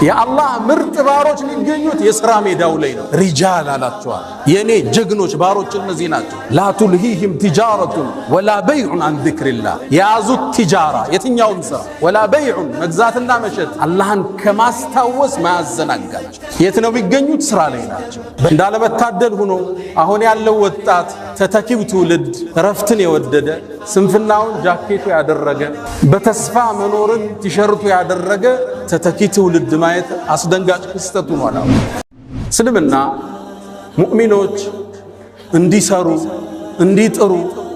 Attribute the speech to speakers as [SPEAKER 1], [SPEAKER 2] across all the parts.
[SPEAKER 1] يا الله مرت باروች የሚገኙት የሥራ ሜዳው ላይ ነው ሪጃል አላቸዋል የኔ ጀግኖች ባሮች እነዚህ ናቸው لا تلهيهم تجارة ولا بيع عن ذكر الله ያዙት ቲጃራ የትኛውም ስራ ولا بيع መግዛትና መሸጥ አላህን ከማስታወስ ማያዘናጋቸው የት ነው የሚገኙት ስራ ላይ ናቸው እንዳለመታደል ሆኖ አሁን ያለው ወጣት ተተኪው ትውልድ ረፍትን የወደደ ስንፍናውን ጃኬቱ ያደረገ በተስፋ መኖርን ቲሸርቱ ያደረገ ተተኪ ትውልድ ማየት አስደንጋጭ ክስተቱ ነው እስልምና ሙእሚኖች እንዲሰሩ እንዲጥሩ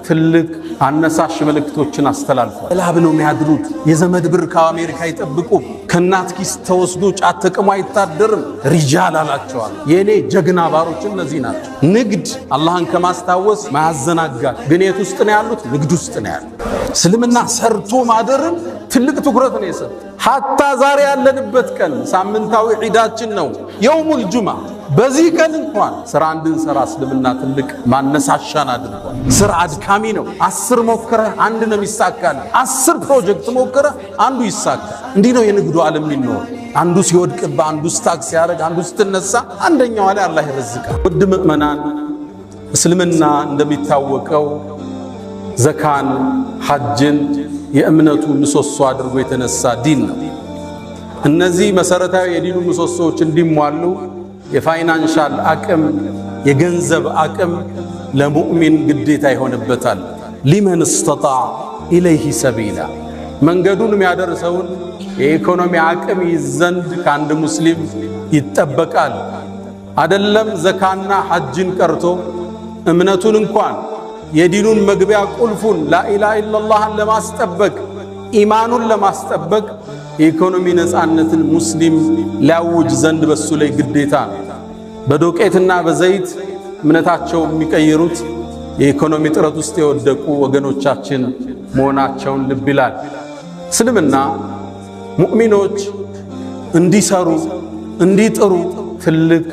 [SPEAKER 1] ትልቅ አነሳሽ መልእክቶችን አስተላልፏል ላብ ነው የሚያድሩት የዘመድ ብር ከአሜሪካ ይጠብቁ ከናት ኪስ ተወስዶ ጫት ተቀማ ይታደርም ሪጃል አላቸዋል የኔ ጀግና ባሮች እነዚህ ናቸው ንግድ አላህን ከማስታወስ ማያዘናጋ ግን የት ውስጥ ነው ያሉት ንግድ ውስጥ ነው ያሉት እስልምና ሰርቶ ማደርን ትልቅ ትኩረት ነው የሰጠው ሐታ ዛሬ ያለንበት ቀን ሳምንታዊ ዒዳችን ነው የውሙል ጁማ በዚህ ቀን እንኳን ስራ እንድንሰራ እስልምና ትልቅ ማነሳሻን አድርጓል ስራ አድካሚ ነው 10 ሞከረ አንድ ነው ይሳካል 10 ፕሮጀክት ሞከረ አንዱ ይሳካል እንዲህ ነው የንግዱ ዓለም የሚኖር አንዱ ሲወድቅባ አንዱ ስታክ ሲያረግ አንዱ ስትነሳ አንደኛው ላይ አላህ ይረዝቃል ውድ ምእመናን እስልምና እንደሚታወቀው ዘካን ሐጅን የእምነቱ ምሰሶ አድርጎ የተነሳ ዲን ነው እነዚህ መሰረታዊ የዲኑ ምሰሶዎች እንዲሟሉ የፋይናንሻል አቅም የገንዘብ አቅም ለሙእሚን ግዴታ ይሆንበታል ሊመን استطاع ኢለይሂ ሰቢላ መንገዱን የሚያደርሰውን የኢኮኖሚ አቅም ይዘንድ ከአንድ ሙስሊም ይጠበቃል አይደለም ዘካና ሐጅን ቀርቶ እምነቱን እንኳን የዲኑን መግቢያ ቁልፉን ላኢላሃ ኢላላህን ለማስጠበቅ ኢማኑን ለማስጠበቅ የኢኮኖሚ ነፃነትን ሙስሊም ሊያውጅ ዘንድ በሱ ላይ ግዴታ በዶቄትና በዘይት እምነታቸው የሚቀይሩት የኢኮኖሚ ጥረት ውስጥ የወደቁ ወገኖቻችን መሆናቸውን ልብ ይላል እስልምና ሙእሚኖች እንዲሰሩ እንዲጥሩ ትልቅ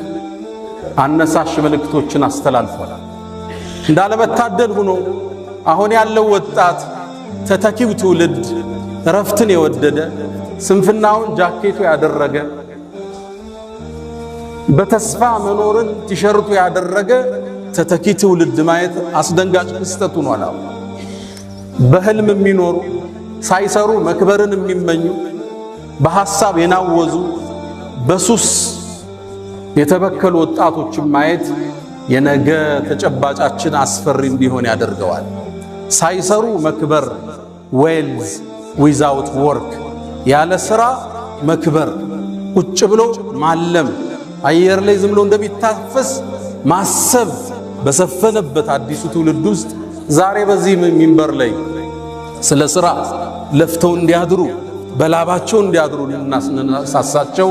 [SPEAKER 1] አነሳሽ መልእክቶችን አስተላልፏል እንዳለመታደል ሆኖ አሁን ያለው ወጣት ተተኪው ትውልድ ረፍትን የወደደ ስንፍናውን ጃኬቱ ያደረገ በተስፋ መኖርን ቲሸርቱ ያደረገ ተተኪ ትውልድ ማየት አስደንጋጭ ክስተቱ ነው በህልም የሚኖሩ ሳይሰሩ መክበርን የሚመኙ በሐሳብ የናወዙ በሱስ የተበከሉ ወጣቶችን ማየት የነገ ተጨባጫችን አስፈሪ እንዲሆን ያደርገዋል ሳይሰሩ መክበር ዌልዝ ዊዛውት ወርክ ያለ ስራ መክበር ቁጭ ብሎ ማለም አየር ላይ ዝም ብሎ እንደሚታፈስ ማሰብ በሰፈነበት አዲሱ ትውልድ ውስጥ ዛሬ በዚህ ሚንበር ላይ ስለ ስራ ለፍተው እንዲያድሩ በላባቸው እንዲያድሩ እናሳሳቸው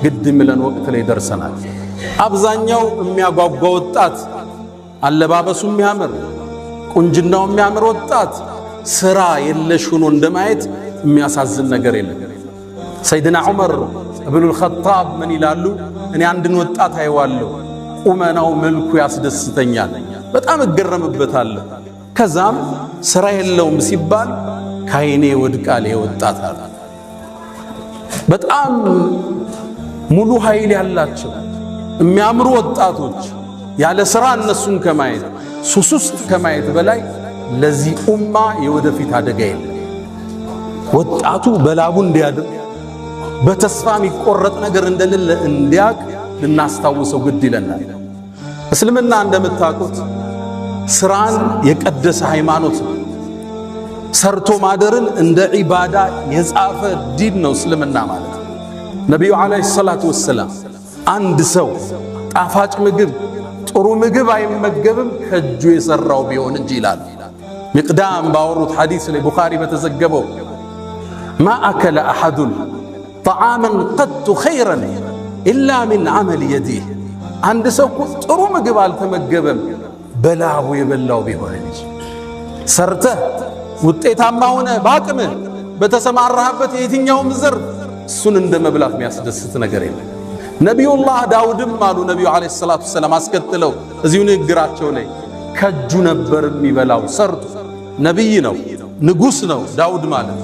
[SPEAKER 1] ግድ የሚለን ወቅት ላይ ደርሰናል አብዛኛው የሚያጓጓ ወጣት አለባበሱ የሚያምር ቁንጅናው የሚያምር ወጣት ስራ የለሽ ሆኖ እንደማየት የሚያሳዝን ነገር የለም ሰይድና ዑመር ኢብኑ አልኸጣብ ምን ይላሉ እኔ አንድን ወጣት አይዋለሁ ቁመናው መልኩ ያስደስተኛል በጣም እገረምበታለሁ ከዛም ስራ የለውም ሲባል ካይኔ ወድቃል የወጣት አለ በጣም ሙሉ ኃይል ያላቸው የሚያምሩ ወጣቶች ያለ ስራ እነሱን ከማየት ሱሱስት ከማየት በላይ ለዚህ ኡማ የወደፊት አደጋ የለም ወጣቱ በላቡ እንዲያድር በተስፋ የሚቆረጥ ነገር እንደሌለ እንዲያቅ ልናስታውሰው ግድ ይለናል እስልምና እንደምታውቁት ስራን የቀደሰ ሃይማኖት ሰርቶ ማደርን እንደ ዒባዳ የጻፈ ዲን ነው እስልምና ማለት ነብዩ አለይሂ ሰላቱ ወሰለም አንድ ሰው ጣፋጭ ምግብ ጥሩ ምግብ አይመገብም ከእጁ የሰራው ቢሆን እንጂ ይላል ሚቅዳም ባወሩት ሐዲስ ላይ ቡኻሪ በተዘገበው ما أكل أحد طعاما قط خيرا إلا من عمل يديه عند ሰው ጥሩ ምግብ አልተመገበም በላቡ የበላው ቢሆን እንጂ ሰርተህ ውጤታማ ሆነ ባቅም በተሰማራህበት የትኛውም ዘርፍ እሱን እንደመብላት የሚያስደስት ነገር የለም ነብዩላህ ዳውድም አሉ ነብዩ አለይሂ ሰላቱ ሰላም አስከትለው እዚሁ ንግግራቸው ላይ ከጁ ነበር የሚበላው ሰርቶ ነብይ ነው ንጉስ ነው ዳውድ ማለት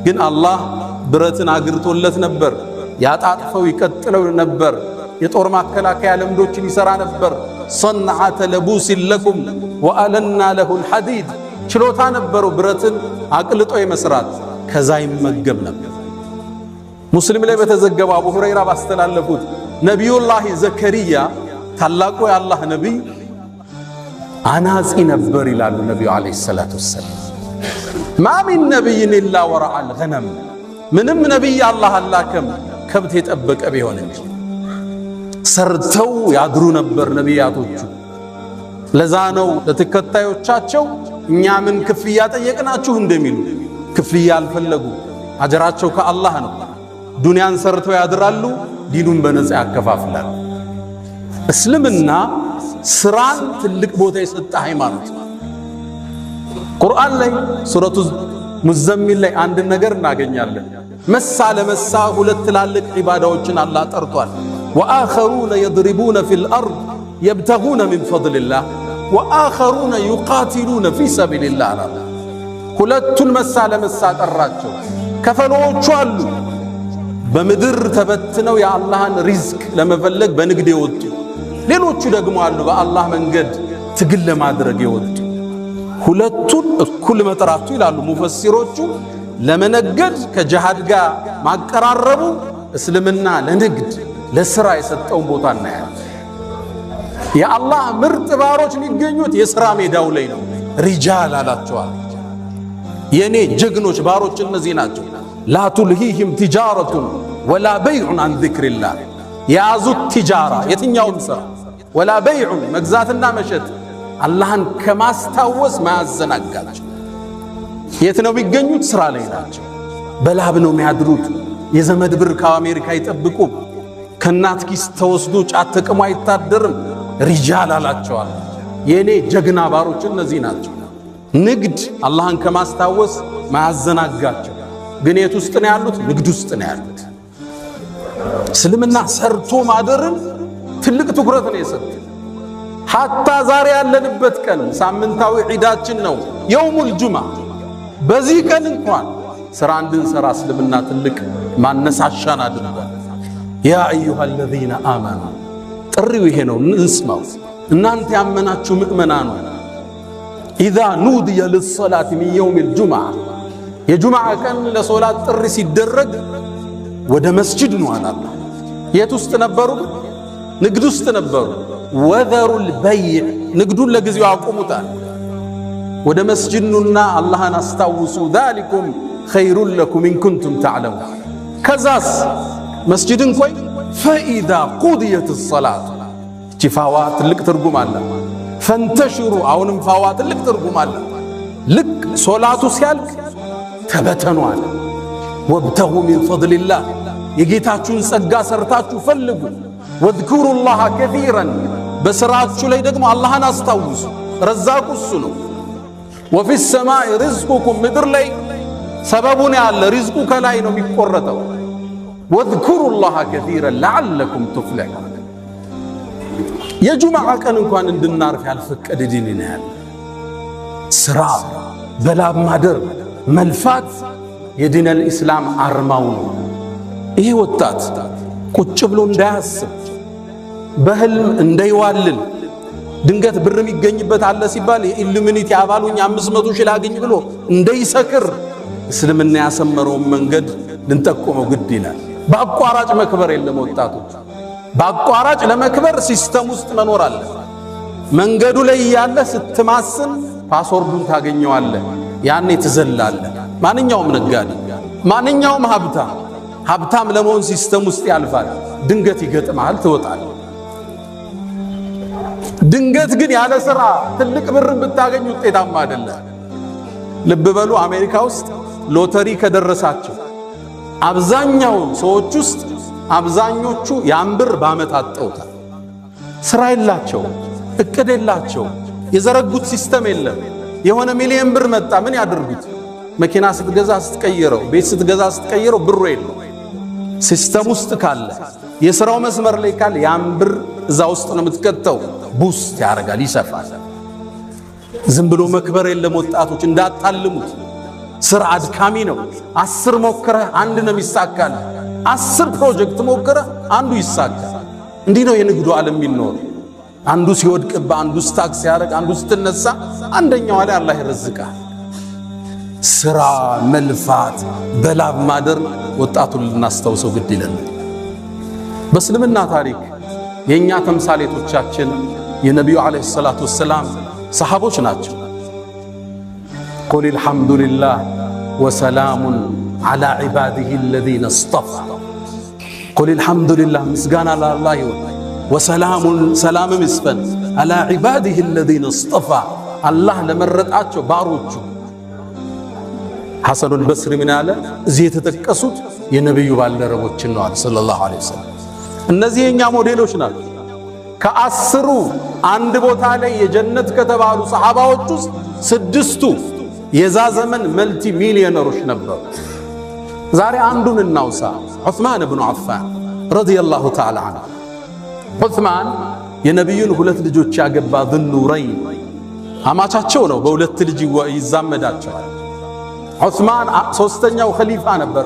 [SPEAKER 1] ግን አላህ ብረትን አግርቶለት ነበር ያጣጥፈው ይቀጥለው ነበር። የጦር ማከላከያ ልምዶችን ይሰራ ነበር። صنعة لبوس لكم وألنا له الحديد ችሎታ ነበረው ብረትን አቅልጦ የመስራት ከዛ ይመገብ ነበር። ሙስሊም ላይ በተዘገበው አቡ ሁረይራ ባስተላለፉት ነብዩላህ ዘከሪያ ታላቁ የአላህ ነብይ አናጺ ነበር ይላሉ ነብዩ አለይሂ ሰላቱ ወሰለም። ማ ሚን ነብይን ኢላ ወረዐል ገነም ምንም ነብይ አላህ አላከም ከብት የጠበቀ ቢሆን እንጂ ሰርተው ያድሩ ነበር ነብያቶቹ። ለዛ ነው ለተከታዮቻቸው እኛ ምን ክፍያ ጠየቅናችሁ እንደሚሉ ክፍያ አልፈለጉ። አጀራቸው ከአላህ ነው። ዱንያን ሰርተው ያድራሉ፣ ዲኑን በነፃ ያከፋፍላሉ። እስልምና ስራን ትልቅ ቦታ የሰጠ ሃይማኖት ነው። ቁርአን ላይ ሱረቱ ሙዘሚል ላይ አንድ ነገር እናገኛለን። መሳ ለመሳ ሁለት ትላልቅ ዒባዳዎችን አላህ ጠርቷል። ወአኸሩነ የድሪቡነ ፊል አርድ የብተጉነ ሚን ፈድሊላህ ወአኸሩነ ዩቃቲሉነ ፊ ሰቢልላህ አላለ። ሁለቱን መሳ ለመሳ ጠራቸው። ከፈሎቹ አሉ በምድር ተበትነው የአላህን ሪዝቅ ለመፈለግ በንግድ የወጡ፣ ሌሎቹ ደግሞ አሉ በአላህ መንገድ ትግል ለማድረግ የወጡ። ሁለቱን እኩል መጥራቱ ይላሉ ሙፈሲሮቹ ለመነገድ ከጂሃድ ጋር ማቀራረቡ እስልምና ለንግድ ለስራ የሰጠውን ቦታ እናያለን። የአላህ ምርጥ ባሮች የሚገኙት የሥራ ሜዳው ላይ ነው። ሪጃል አላቸዋል። የኔ ጀግኖች ባሮች እነዚህ ናቸው። ላ ቱልሂህም ቲጃረቱን ወላ በይዑን አን ዚክሪላህ የያዙት ቲጃራ የትኛውም ሥራ ወላ በይዑን መግዛትና መሸጥ አላህን ከማስታወስ ማያዘናጋቸው። የት ነው የሚገኙት? ሥራ ላይ ናቸው። በላብ ነው የሚያድሩት። የዘመድ ብር ከአሜሪካ አይጠብቁም። ከእናት ኪስ ተወስዶ ጫት ተቅሞ አይታደርም። ሪጃል አላቸዋል። የኔ ጀግና ባሮች እነዚህ ናቸው። ንግድ አላህን ከማስታወስ ማያዘናጋቸው። ግን የት ውስጥ ነው ያሉት? ንግድ ውስጥ ነው ያሉት። እስልምና ሰርቶ ማደርን ትልቅ ትኩረት ነው የሰጠ። ሐታ ዛሬ ያለንበት ቀን ሳምንታዊ ዒዳችን ነው የውሙል ጁምዓ። በዚህ ቀን እንኳን ሥራ እንድንሰራ እስልምና ትልቅ ማነሳሻን አድርጓል። ያ አዩሃ አለዚነ አመኑ ጥሪው ይሄ ነው፣ እንስማው። እናንተ ያመናችሁ ምእመናኑ ኢዛ ኑድየ ሊሰላት ሚን የውሚል ጁምዓ የጁምዓ ቀን ለሶላት ጥሪ ሲደረግ ወደ መስጂድ ነው አላህ። የት ውስጥ ነበሩ? ንግድ ውስጥ ነበሩ። ወዘሩል በይዕ ንግዱን ለጊዜው አቁሙታል። ወደ መስጂድ ኑና አላህን አስታውሱ። ዛሊኩም ኸይሩን ለኩም ኢን ኩንቱም ተዕለሙን። ከዛስ መስጂድን ቆይ ፈኢዛ ቁድየት ሰላት እቺ ፋዋ ትልቅ ትርጉም አለ። ፈንተሽሩ አሁንም ፋዋ ትልቅ ትርጉም አለ። ልክ ሶላቱ ሲያልቅ ተበተኑ አለ። ወብተጉ ሚን ፈድሊላህ የጌታችሁን ጸጋ ሰርታችሁ ፈልጉ። ወዝኩሩላህ ከሲረን በስራችሁ ላይ ደግሞ አላህን አስታውሱ። ረዛቁ እሱ ነው። ወፊ ሰማይ ሪዝቁኩም ምድር ላይ ሰበቡን ያለ ሪዝቁ ከላይ ነው የሚቆረጠው። ወዝኩሩላህ ከሲረን ለዓለኩም ቱፍሊሑን። የጁምዓ ቀን እንኳን እንድናርፍ ያልፈቀደ ዲን ነው ያለ። ስራ በላብ ማደር መልፋት የዲነል ኢስላም አርማው ነው። ይሄ ወጣት ቁጭ ብሎ እንዳያስብ በህልም እንዳይዋልል ድንገት ብር የሚገኝበት አለ ሲባል የኢሉሚኒቲ አባሉኝ 500 ሺህ ላግኝ ብሎ እንዳይሰክር እስልምና ያሰመረውን መንገድ ልንጠቁመው ግድ ይላል። በአቋራጭ መክበር የለም። ወጣቶች በአቋራጭ ለመክበር ሲስተም ውስጥ መኖር አለ። መንገዱ ላይ ያለ ስትማስን ፓስወርዱን ታገኘዋለህ። ያኔ ትዘላለህ። ማንኛውም ነጋዴ ማንኛውም ሀብታም ለመሆን ሲስተም ውስጥ ያልፋል። ድንገት ይገጥማል፣ ትወጣለህ። ድንገት ግን ያለ ሥራ ትልቅ ብርን ብታገኝ ውጤታማ አይደለም። ልብ በሉ፣ አሜሪካ ውስጥ ሎተሪ ከደረሳቸው አብዛኛው ሰዎች ውስጥ አብዛኞቹ ያን ብር በዓመት አጠውታል። ሥራ የላቸው፣ እቅድ የላቸው፣ የዘረጉት ሲስተም የለም። የሆነ ሚሊዮን ብር መጣ፣ ምን ያድርጉት? መኪና ስትገዛ ስትቀይረው፣ ቤት ስትገዛ ስትቀይረው ብሩ የለው። ሲስተም ውስጥ ካለ የሥራው መስመር ላይ ካለ ያን ብር እዛ ውስጥ ነው የምትከተው። ቡስት ያደርጋል፣ ይሰፋል። ዝም ብሎ መክበር የለም። ወጣቶች እንዳታልሙት። ሥራ አድካሚ ነው። 10 ሞክረህ አንድ ነው የሚሳካል። 10 ፕሮጀክት ሞከረ፣ አንዱ ይሳካል። እንዲህ ነው የንግዱ ዓለም የሚኖር። አንዱ ሲወድቅባ፣ አንዱ ስታክ ሲያደርግ፣ አንዱ ስትነሳ፣ አንደኛው ላይ አላህ ይረዝቃል። ስራ መልፋት በላብ ማደር ወጣቱን ልናስተውሰው ግድ ይለናል። በእስልምና ታሪክ የኛ ተምሳሌቶቻችን የነቢዩ አለይሂ ሰላቱ ወሰላም ሰሃቦች ናቸው። ቁል አልሐምዱሊላህ ወሰላሙን ዐላ ዒባዲሂ አለዚነ እስጠፋ። ቁል አልሐምዱሊላህ ምስጋና ለአላህ ይሁን፣ ወሰላሙን ሰላምም ይስፈን ዐላ ዒባዲሂ አለዚነ እስጠፋ አላህ ለመረጣቸው ባሮቹ። ሐሰኑል በስሪ ምን አለ? እዚህ የተጠቀሱት የነቢዩ ባልደረቦችን ነው አለ ሰለላሁ ዐለይሂ ወሰለም። እነዚህ የኛ ሞዴሎች ናቸው። ከ10ሩ አንድ ቦታ ላይ የጀነት ከተባሉ ሰሃባዎች ውስጥ 6ቱ የዛ ዘመን መልቲ ሚሊዮነሮች ነበሩ። ዛሬ አንዱን እናውሳ። ዑስማን ኢብኑ አፋን ረዲየላሁ ተዓላ ዐንሁ። ዑስማን የነቢዩን 2 ልጆች ያገባ ዙኑረይን አማቻቸው ነው። በ2 ልጅ ይዛመዳቸዋል። ዑስማን 3ኛው ኸሊፋ ነበር።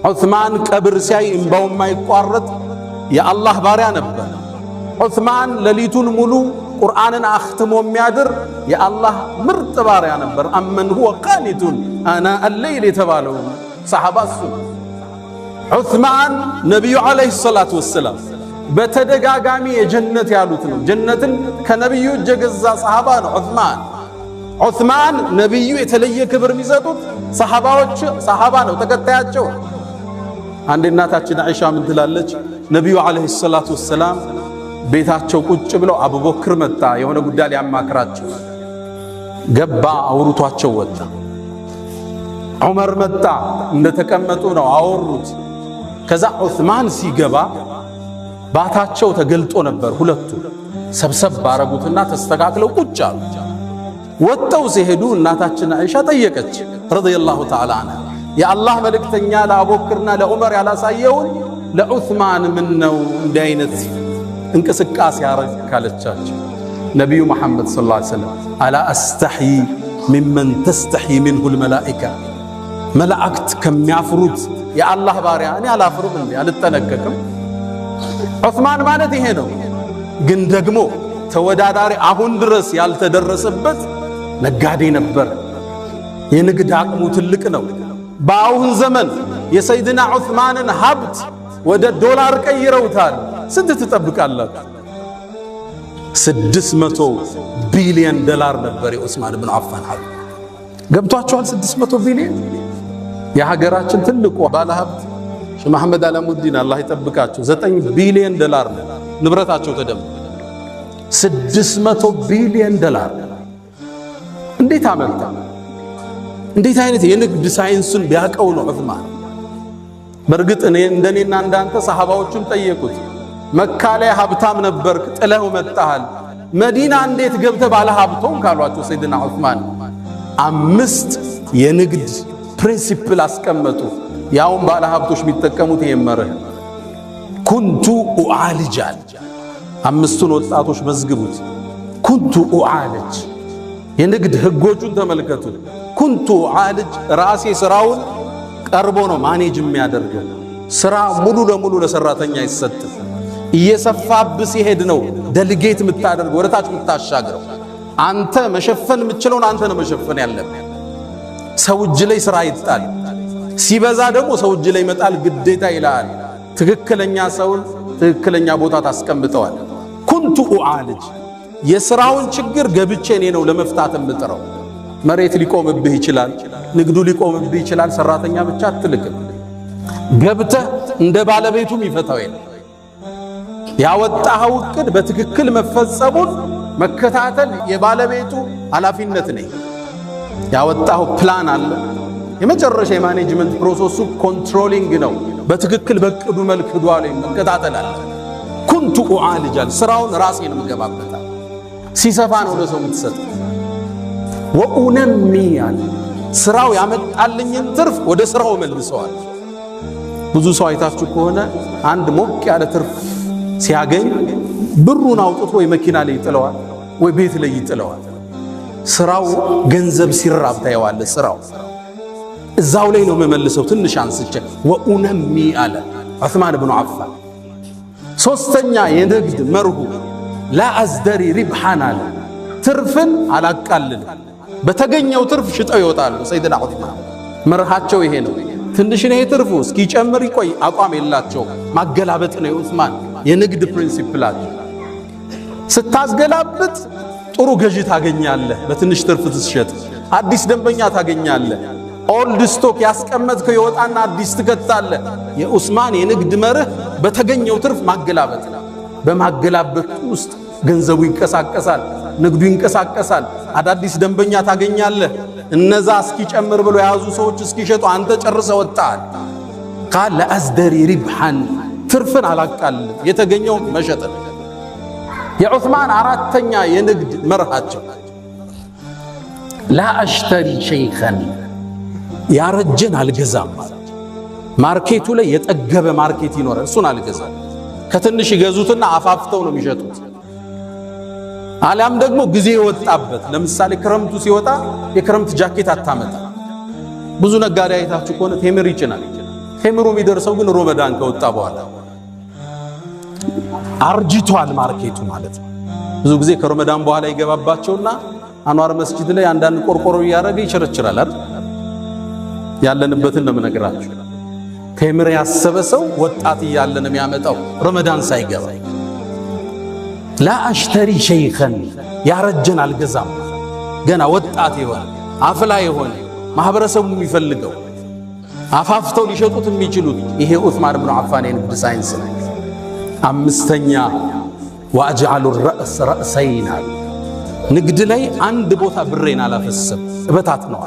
[SPEAKER 1] ዑስማን ቀብር ሲያይ እንባው የማይቋረጥ የአላህ ባሪያ ነበር። ዑስማን ሌሊቱን ሙሉ ቁርአንን አኽትሞ የሚያድር የአላህ ምርጥ ባሪያ ነበር። አመን ሁወ ቃኒቱን አና አለይል የተባለው ሰሃባ እሱ። ዑስማን ነቢዩ ዓለይሂ ሰላቱ ወሰላም በተደጋጋሚ የጀነት ያሉት ነው። ጀነትን ከነቢዩ እጅ የገዛ ሰሃባ ነው ዑስማን። ነቢዩ የተለየ ክብር የሚሰጡት ሰሃባ ነው፣ ተከታያቸው። አንድ እናታችን አይሻ ምን ትላለች? ነቢዩ ዓለይሂ ሰላቱ ወሰላም ቤታቸው ቁጭ ብለው አቡበክር መጣ፣ የሆነ ጉዳይ ሊያማክራቸው ገባ፣ አውርቷቸው ወጣ። ዑመር መጣ፣ እንደተቀመጡ ነው አወሩት። ከዛ ዑስማን ሲገባ ባታቸው ተገልጦ ነበር። ሁለቱ ሰብሰብ ባረጉትና ተስተካክለው ቁጭ አሉ። ወጣው ሲሄዱ እናታችን አይሻ ጠየቀች ረዲየላሁ ተዓላ ዐንሃ፣ የአላህ መልእክተኛ ለአቡበክርና ለዑመር ያላሳየውን ለዑስማን ምን ነው እንዲህ አይነት እንቅስቃሴ ያረግ ካለቻቸው፣ ነቢዩ መሐመድ ሰለላሁ ዐለይሂ ወሰለም አላ አስተሕይ ሚመን ተስተሕይ ሚንሁል መላኢካ፣ መላእክት ከሚያፍሩት የአላህ ባሪያ እኔ አላፍርም እንዴ? አልጠነቀቅም? ዑስማን ማለት ይሄ ነው። ግን ደግሞ ተወዳዳሪ አሁን ድረስ ያልተደረሰበት ነጋዴ ነበር። የንግድ አቅሙ ትልቅ ነው። በአሁን ዘመን የሰይድና ዑስማንን ሀብት ወደ ዶላር ቀይረውታል። ስንት ትጠብቃላችሁ? 600 ቢሊዮን ዶላር ነበር የዑስማን ኢብኑ አፋን ሀብት። ገብቷቸዋል? 600 ቢሊዮን። የሀገራችን ትልቁ ባለሀብት ሼህ መሐመድ አላሙዲን አላህ ይጠብቃቸው 9 ቢሊዮን ዶላር ነው ንብረታቸው ተደምሮ 600 ቢሊዮን ዶላር። እንዴት አመጣ? እንዴት አይነት የንግድ ሳይንሱን ቢያቀው ነው ዑስማን። በእርግጥ እንደኔና እንዳንተ ሰሃባዎችን ጠየቁት፣ መካ ላይ ሀብታም ነበርክ ጥለው መጣሃል፣ መዲና እንዴት ገብተ ባለ ሀብቶም ካሏቸው ሰይድና ዑስማን 5 የንግድ ፕሪንሲፕል አስቀመጡ። ያውም ባለ ሀብቶች የሚጠቀሙት የመረህ ኩንቱ ኡዓልጃል 5ቱን ወጣቶች መዝግቡት። ኩንቱ ኡዓልጅ የንግድ ህጎቹን ተመልከቱ። ኩንቱ ኡዓልጅ ራሴ ስራውን ቀርቦ ነው ማኔጅ የሚያደርገው። ስራ ሙሉ ለሙሉ ለሰራተኛ አይሰጥም። እየሰፋብ ሲሄድ ነው ደልጌት የምታደርገው፣ ወደታች የምታሻግረው። አንተ መሸፈን የምትችለውን አንተ ነው መሸፈን ያለብህ። ሰው እጅ ላይ ስራ ይጣል፣ ሲበዛ ደግሞ ሰው እጅ ላይ መጣል ግዴታ ይላል። ትክክለኛ ሰውን ትክክለኛ ቦታ ታስቀምጠዋል። ኩንቱ ኡዓልጅ የስራውን ችግር ገብቼ እኔ ነው ለመፍታት የምጥረው። መሬት ሊቆምብህ ይችላል፣ ንግዱ ሊቆምብህ ይችላል። ሰራተኛ ብቻ አትልክም። ገብተህ እንደ ባለቤቱም ይፈታው የለም። ያወጣኸው እቅድ በትክክል መፈጸሙን መከታተል የባለቤቱ ኃላፊነት ነው። ያወጣኸው ፕላን አለ። የመጨረሻ የማኔጅመንት ፕሮሰሱ ኮንትሮሊንግ ነው። በትክክል በቅዱ መልክ ሄዷል መከታተል አለ። ኩንቱ ኡዓልጃል ስራውን ራሴን ምገባበታል። ሲሰፋ ነው ለሰው የምትሰጥ። ወኡነሚያል ስራው ያመጣልኝን ትርፍ ወደ ስራው መልሰዋል። ብዙ ሰው አይታችሁ ከሆነ አንድ ሞቅ ያለ ትርፍ ሲያገኝ ብሩን አውጥቶ ወይ መኪና ላይ ይጥለዋል ወይ ቤት ላይ ይጥለዋል። ስራው ገንዘብ ሲራብ ታየዋለህ። ስራው እዛው ላይ ነው መመልሰው ትንሽ አንስቼ ወኡነሚ አለ ዑስማን ኢብኑ አፋን። ሶስተኛ የንግድ መርሁ ላ አዝደሪ ሪብሐን አለ ትርፍን አላቃልልም። በተገኘው ትርፍ ሽጠው ይወጣሉ። ሰይድና ዑስማን መርሃቸው ይሄ ነው። ትንሽ ነው ትርፉ እስኪጨምር ይቆይ አቋም የላቸው። ማገላበጥ ነው የዑስማን የንግድ ፕሪንሲፕላቸው። ስታስገላብጥ ጥሩ ገዢ ታገኛለህ፣ በትንሽ ትርፍ ትሸጥ አዲስ ደንበኛ ታገኛለህ። ኦልድ ስቶክ ያስቀመጥከው ይወጣና አዲስ ትከታለህ። የዑስማን የንግድ መርህ በተገኘው ትርፍ ማገላበጥ ነው። በማገላበጥ ውስጥ ገንዘቡ ይንቀሳቀሳል፣ ንግዱ ይንቀሳቀሳል፣ አዳዲስ ደንበኛ ታገኛለህ። እነዛ እስኪጨምር ብሎ የያዙ ሰዎች እስኪሸጡ አንተ ጨርሰህ ወጣል። ቃል ለአዝደሪ ሪብሐን ትርፍን አላቃልልም፣ የተገኘው መሸጥ ነው። የዑስማን አራተኛ የንግድ መርሃቸው ላ አሽተሪ ሸይኸን ያረጀን አልገዛም። ማርኬቱ ላይ የጠገበ ማርኬት ይኖራል፣ እሱን አልገዛም። ከትንሽ ይገዙትና አፋፍተው ነው የሚሸጡት። አሊያም ደግሞ ጊዜ የወጣበት ለምሳሌ ክረምቱ ሲወጣ የክረምት ጃኬት አታመጣ። ብዙ ነጋዴ አይታችሁ ከሆነ ቴምር ይጭናል። ቴምሩ የሚደርሰው ግን ሮመዳን ከወጣ በኋላ አርጅቷል ማርኬቱ ማለት ነው። ብዙ ጊዜ ከሮመዳን በኋላ ይገባባቸውና አንዋር መስጂድ ላይ አንዳንድ ቆርቆሮ እያደረገ ይቸረችራል አይደል? ያለንበትን ነው የምነግራችሁ። ቴምር ያሰበ ሰው ወጣት እያለ ነው የሚያመጣው ረመዳን ሳይገባ። ላ አሽተሪ ሸይኸን ያረጀን አልገዛም። ገና ወጣት የሆነ አፍላ የሆነ ማህበረሰቡ የሚፈልገው አፋፍተው ሊሸጡት የሚችሉት ይሄ ዑስማን ኢብኑ አፋን የንግድ ሳይንስ ነው። አምስተኛ ወአጅዐሉ ረእሰይን ንግድ ላይ አንድ ቦታ ብሬን አላፈሰም እበታት ነው።